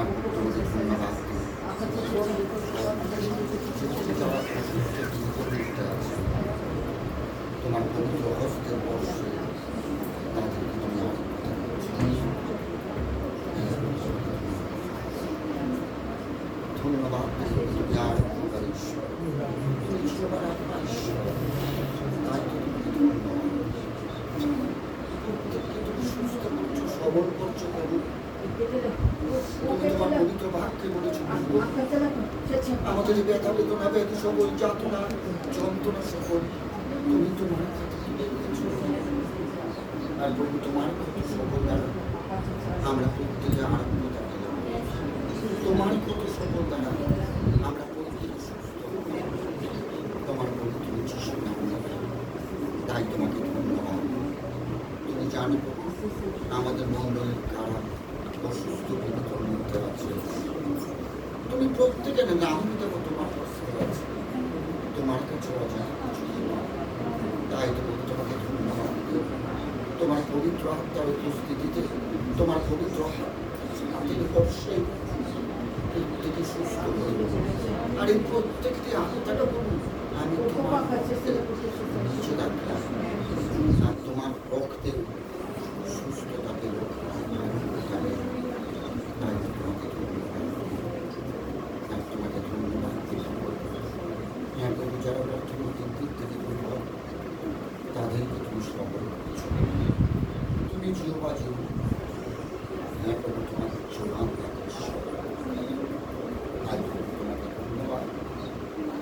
আর তোমাকে ধন্যবাদ দিই। তোমার পবিত্র হস্তের বর্ষে তাদেরকে তুমি ধন্যবাদ দিই। তুমি আর সবল করছো প্রভু। তুমি তোমার পবিত্র বাক্যে বলেছো আমাদের ব্যথা বেদনা ব্যাধি সকল যাতনা যন্ত্রণা সকল তুমি তোমার আর প্রভু তোমার কত সকল দ্বারা আমরা প্রত্যেকে আরম্ভতা পেলাম। তোমার কত সকল দ্বারা আমরা প্রত্যেকে সুস্থ তোমার পবিত্র যিশু নামে। তাই তোমাকে ধন্যবাদ। তুমি জানো আমাদের মণ্ডলের কারা অসুস্থ পবিত্র মধ্যে আছে। তুমি প্রত্যেকের নাম দেবো তোমার কাছে আছে, তোমার কাছে অজানা কিছু নেই। তাই তোমাকে ধন্যবাদ দিই। তোমার পবিত্র আত্মার উপস্থিতিতে তোমার পবিত্র হাতের স্পর্শে প্রত্যেকে সুস্থ হয়ে আর এই প্রত্যেকটি আত্মাটা বলুন আমি তোমার নিচে রাখলাম আর তোমার রক্তে সুস্থতাকে তাই তোমাকে আর তোমাকে ধন্যবাদ হ্যাঁ প্রভু যারা অর্থনৈতিক দিক থেকে দুর্বল তাদেরকে তুমি সবল করছো। তুমি জিহ্বা জীব হ্যাঁ প্রভু তোমাকে জবান তোমাকে ধন্যবাদ।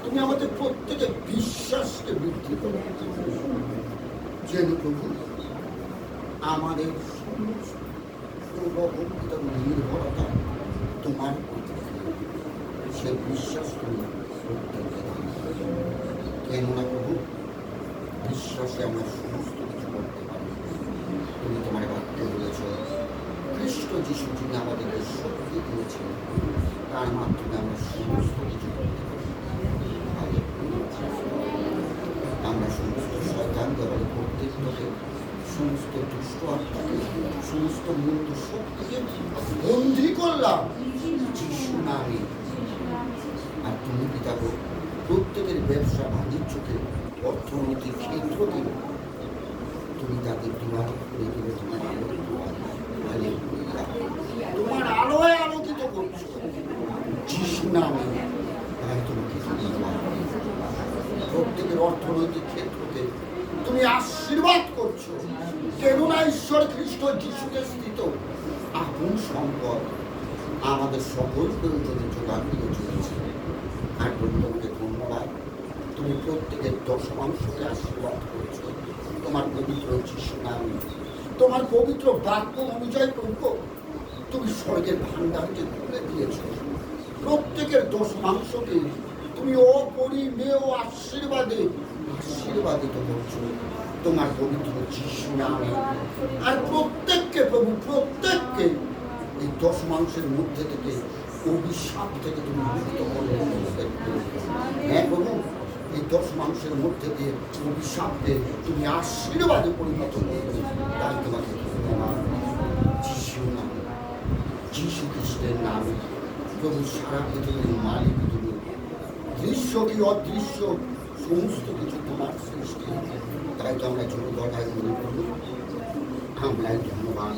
তুমি আমাদের প্রত্যেকে বিশ্বাসকে বৃদ্ধি করো যেন প্রভু আমাদের নির্ভরতা তোমার সে বিশ্বাস তুমি কেননা প্রভু বিশ্বাসে আমরা সমস্ত কিছু করতে পারি। তুমি তোমার বাক্যে বলেছ খ্রিস্ট যিশু যিনি আমাদেরকে শক্তি দিয়েছেন তার মাধ্যমে আমরা সমস্ত কিছু করতে পারি। আমরা সমস্ত শয়তান দেওয়ার কর্তৃত্বকে সমস্ত দুষ্ট আত্মাকে সমস্ত মন্দ শক্তিকে বন্দী করলাম যিশু নামে। আর তুমি পিতা প্রত্যেকের ব্যবসা বাণিজ্যকে অর্থনৈতিক ক্ষেত্রকে তুমি তাদের দুয়ার করে দেবে তোমার আলোর দুয়ার। তোমার আলোয় আলোকিত করছো যিশু নামে। তাই তোমাকে ধন্যবাদ। প্রত্যেকের অর্থনৈতিক ক্ষেত্রকে তুমি আশীর্বাদ করছো কেননা ঈশ্বর খ্রিস্ট যিশুতে স্থিত আপন সম্পদ আমাদের সকল প্রয়োজনে যোগান দিয়ে চলেছে। আর তোমাকে ধন্যবাদ। তুমি প্রত্যেকের দশমাংশকে আশীর্বাদ করেছো তোমার পবিত্র যিশু নামে। তোমার পবিত্র বাক্য অনুযায়ী প্রভু তুমি স্বর্গের ভাণ্ডারকে খুলে দিয়েছো। প্রত্যেকের দশমাংশকে তুমি অপরিমেয় আশীর্বাদিত করছো তোমার পবিত্র যিশু নামে। আর প্রত্যেককে প্রভু প্রত্যেককে এই দশমাংশের মধ্যে থেকে অভিশাপ থেকে তুমি মুক্ত করবে। হ্যাঁ প্রভু এই দশমাংশের মধ্যে দিয়ে অভিশাপকে তুমি আশীর্বাদে পরিণত করবে। তাই তোমাকে ধন্যবাদ যিশু নামে যিশু খ্রিস্টের নামে। প্রভু সারা পৃথিবীর মালিক তুমি, দৃশ্য কি অদৃশ্য সমস্ত কিছু তোমার সৃষ্টি। তাই তো আমরা ছোট কথায় মনে করব আমরা ধন্যবাদ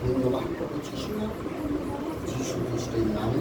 ধন্যবাদ করছি যিশু খ্রিস্টের নামে।